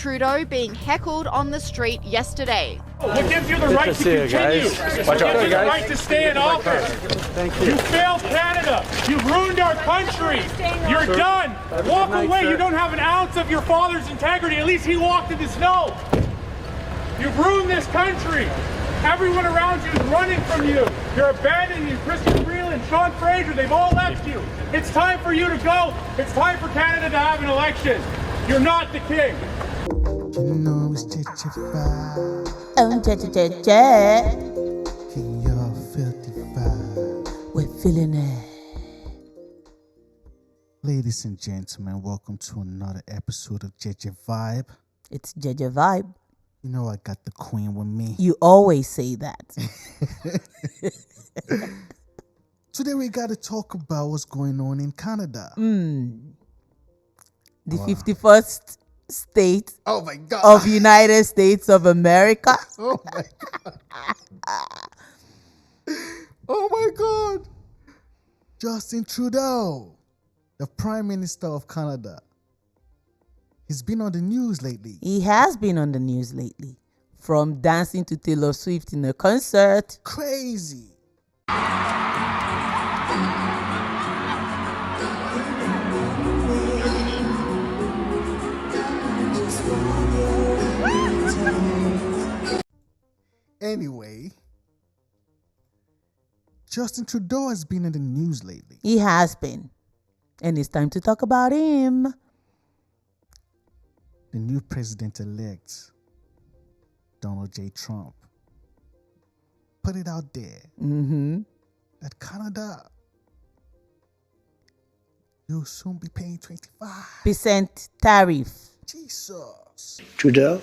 Trudeau being heckled on the street yesterday. What gives you the right to continue? What gives you the right to stay in office? Thank you. You failed Canada. You've ruined our country. You're done. Walk away. You don't have an ounce of your father's integrity. At least he walked in the snow. You've ruined this country. Everyone around you is running from you. You're abandoning you. Christian Freeland, Sean Fraser, they've all left you. It's time for you to go. It's time for Canada to have an election. You're not the king. You know it's JEJE VIBE. Oh, JEJE. King, your filthy vibe. We're feeling it. Ladies and gentlemen, welcome to another episode of JEJE VIBE. It's JEJE Vibe. You know I got the queen with me. You always say that. Today we got to talk about what's going on in Canada. The 51st state Oh my God. of United States of America. Oh my God. Oh my God. Justin Trudeau, the Prime Minister of Canada. He's been on the news lately. He has been on the news lately. From dancing to Taylor Swift in a concert. Crazy. Anyway, Justin Trudeau has been in the news lately. He has been. And it's time to talk about him. The new president-elect, Donald J. Trump, put it out there that Canada, you'll soon be paying 25% tariff. Jesus. Trudeau.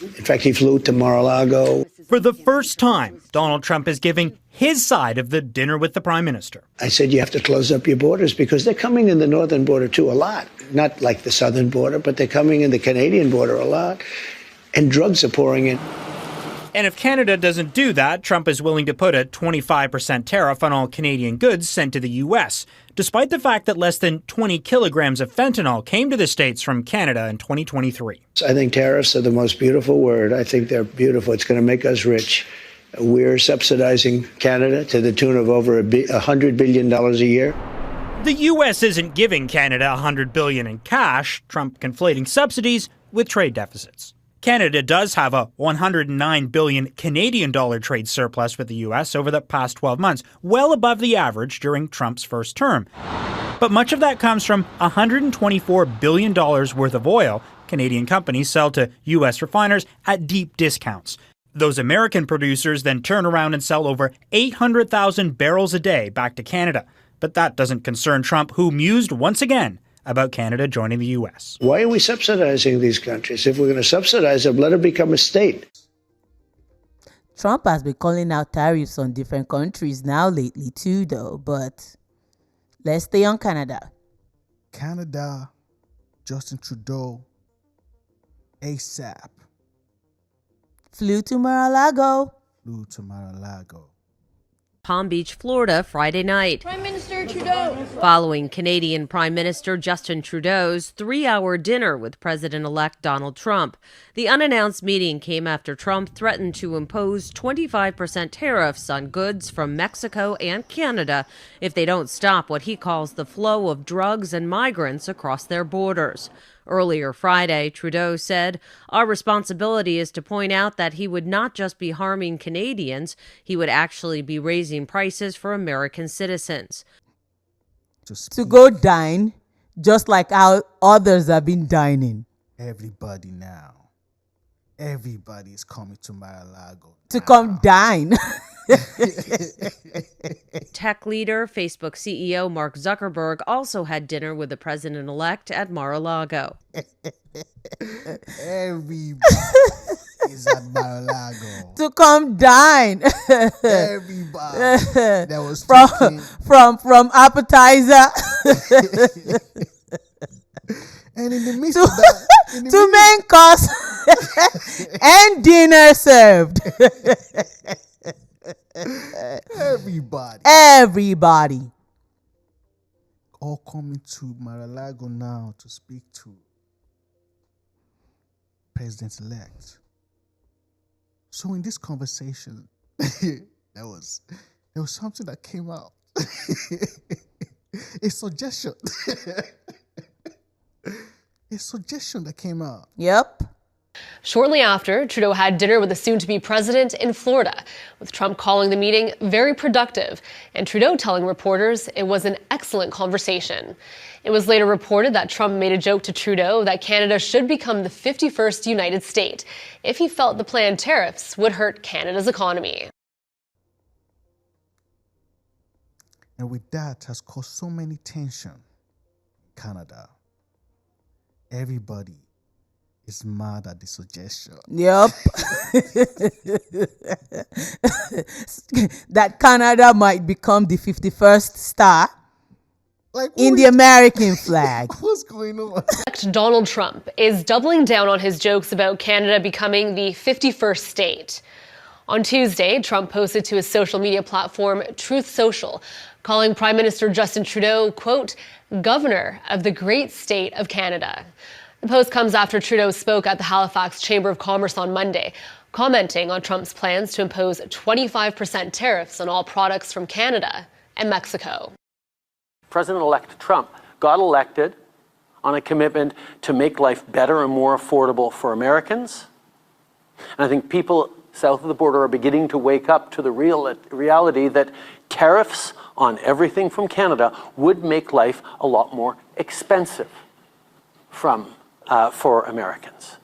In fact, he flew to Mar-a-Lago. For the first time, Donald Trump is giving his side of the dinner with the Prime Minister. I said, you have to close up your borders because they're coming in the northern border too a lot. Not like the southern border, but they're coming in the Canadian border a lot. And drugs are pouring in. And if Canada doesn't do that, Trump is willing to put a 25% tariff on all Canadian goods sent to the U.S., despite the fact that less than 20 kilograms of fentanyl came to the States from Canada in 2023. I think tariffs are the most beautiful word. I think they're beautiful. It's going to make us rich. We're subsidizing Canada to the tune of over $100 billion a year. The U.S. isn't giving Canada $100 billion in cash, Trump conflating subsidies with trade deficits. Canada does have a $109 billion Canadian dollar trade surplus with the U.S. over the past 12 months, well above the average during Trump's first term. But much of that comes from $124 billion worth of oil Canadian companies sell to U.S. refiners at deep discounts. Those American producers then turn around and sell over 800,000 barrels a day back to Canada. But that doesn't concern Trump, who mused once again about Canada joining the U.S. Why are we subsidizing these countries? If we're going to subsidize them, let them become a state. Trump has been calling out tariffs on different countries now lately too, though. But let's stay on Canada. Canada, Justin Trudeau, ASAP. Flew to Mar-a-Lago. Palm Beach, Florida, Friday night. Prime Minister Trudeau. Following Canadian Prime Minister Justin Trudeau's 3-hour dinner with President-elect Donald Trump. The unannounced meeting came after Trump threatened to impose 25% tariffs on goods from Mexico and Canada if they don't stop what he calls the flow of drugs and migrants across their borders. Earlier Friday, Trudeau said, "Our responsibility is to point out that he would not just be harming Canadians, he would actually be raising prices for American citizens." To go dine, just like how others have been dining. Everybody now. Everybody is coming to Mar-a-Lago. To come dine. Tech leader, Facebook CEO Mark Zuckerberg also had dinner with the president-elect at Mar-a-Lago. Everybody is at Mar-a-Lago. To come dine. Everybody that was from appetizer and in the midst of that, to main course and dinner served. Everybody. All coming to Mar-a-Lago now to speak to president-elect. So in this conversation, there was something that came out. A suggestion. A suggestion that came out. Yep. Shortly after, Trudeau had dinner with the soon-to-be president in Florida, with Trump calling the meeting very productive, and Trudeau telling reporters it was an excellent conversation. It was later reported that Trump made a joke to Trudeau that Canada should become the 51st United State if he felt the planned tariffs would hurt Canada's economy. And with that has caused so many tension in Canada. Everybody is mad at the suggestion. Yep. That Canada might become the 51st star in the American flag. What's going on? Donald Trump is doubling down on his jokes about Canada becoming the 51st state. On Tuesday, Trump posted to his social media platform, Truth Social, calling Prime Minister Justin Trudeau, quote, Governor of the great state of Canada. The post comes after Trudeau spoke at the Halifax Chamber of Commerce on Monday, commenting on Trump's plans to impose 25% tariffs on all products from Canada and Mexico. President-elect Trump got elected on a commitment to make life better and more affordable for Americans. And I think people south of the border are beginning to wake up to the reality that tariffs on everything from Canada would make life a lot more expensive for Americans.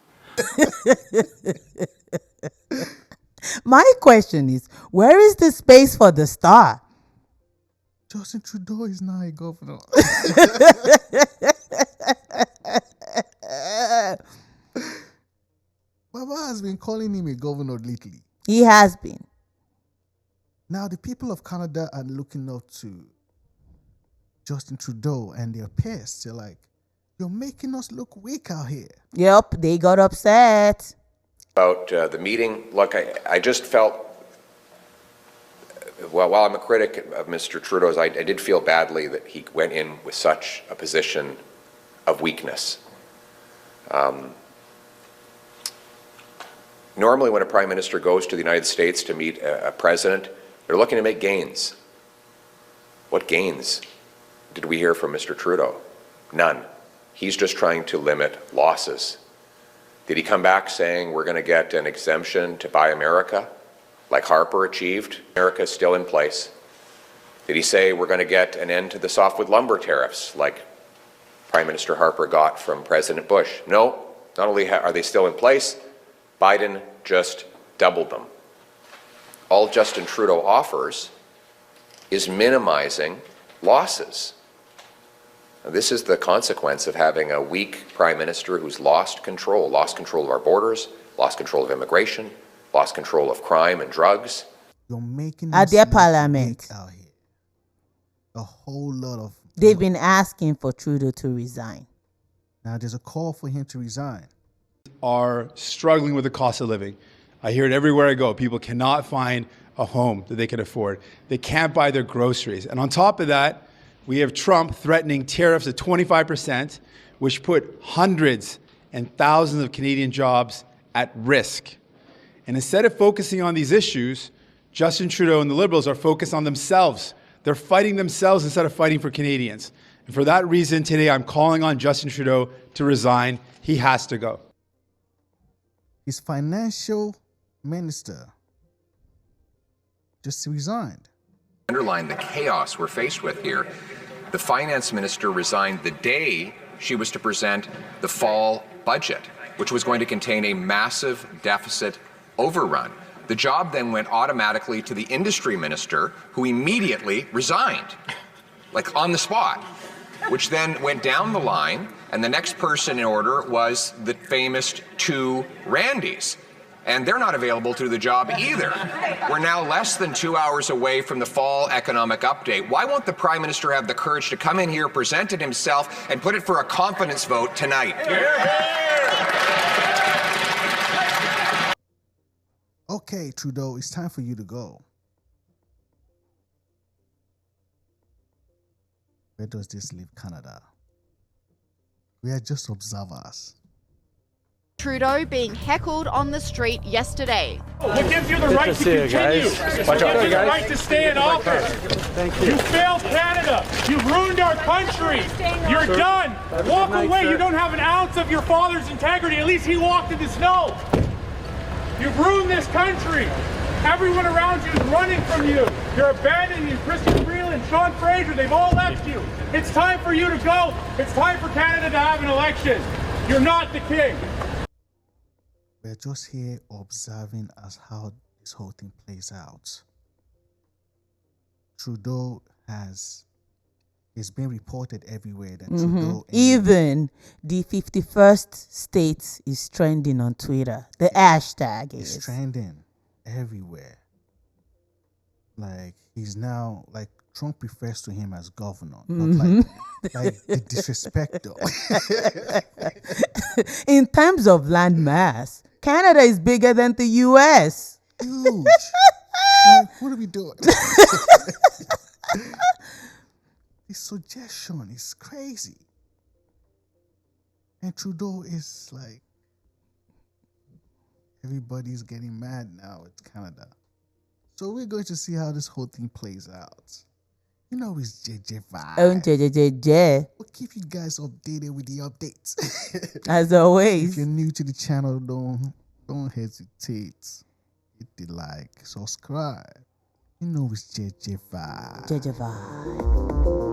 My question is, where is the space for the star? Justin Trudeau is now a governor. Baba has been calling him a governor lately. He has been. Now the people of Canada are looking up to Justin Trudeau and their peers. They're like, you're making us look weak out here. Yep, they got upset. About the meeting, look, I just felt, well, while I'm a critic of Mr. Trudeau's, I did feel badly that he went in with such a position of weakness. Normally when a prime minister goes to the United States to meet a president, they're looking to make gains. What gains did we hear from Mr. Trudeau? None. He's just trying to limit losses. Did he come back saying we're going to get an exemption to Buy America, like Harper achieved? America is still in place. Did he say we're going to get an end to the softwood lumber tariffs, like Prime Minister Harper got from President Bush? No, not only are they still in place, Biden just doubled them. All Justin Trudeau offers is minimizing losses. Now, this is the consequence of having a weak prime minister who's lost control of our borders, lost control of immigration, lost control of crime and drugs. You're making At us their look parliament. weak out here. A whole lot of... They've been asking for Trudeau to resign. Now there's a call for him to resign. Are struggling with the cost of living. I hear it everywhere I go. People cannot find a home that they can afford. They can't buy their groceries. And on top of that, we have Trump threatening tariffs at 25%, which put hundreds and thousands of Canadian jobs at risk. And instead of focusing on these issues, Justin Trudeau and the Liberals are focused on themselves. They're fighting themselves instead of fighting for Canadians. And for that reason, today I'm calling on Justin Trudeau to resign. He has to go. His financial minister just resigned. Underline the chaos we're faced with here. The finance minister resigned the day she was to present the fall budget, which was going to contain a massive deficit overrun. The job then went automatically to the industry minister, who immediately resigned, like on the spot, which then went down the line, and the next person in order was the famous two Randys. And they're not available to do the job either. We're now less than 2 hours away from the fall economic update. Why won't the Prime Minister have the courage to come in here, present it himself, and put it for a confidence vote tonight? Okay, Trudeau, it's time for you to go. Where does this leave Canada? We are just observers. Trudeau being heckled on the street yesterday. What gives you the right to continue? What gives you the right to stay in office? Thank you. You failed Canada. You've ruined our country. You're done. Walk away. You don't have an ounce of your father's integrity. At least he walked in the snow. You've ruined this country. Everyone around you is running from you. You're abandoning you. Christian Freeland, Sean Fraser, they've all left you. It's time for you to go. It's time for Canada to have an election. You're not the king. We're just here observing as how this whole thing plays out. Trudeau it's been reported everywhere that Trudeau... Even the 51st state is trending on Twitter. The hashtag is... It's trending everywhere. Like, he's now... Like, Trump refers to him as governor. Not like the disrespect though. In terms of land mass, Canada is bigger than the US. Huge. Like, what are we doing? His suggestion is crazy. And Trudeau is like, everybody's getting mad now at Canada. So we're going to see how this whole thing plays out. You know, it's JEJE Vibe. Oh, JEJE. We'll keep you guys updated with the updates. As always. If you're new to the channel, don't hesitate. Hit the like, subscribe. You know, it's JEJE Vibe. JEJE Vibe.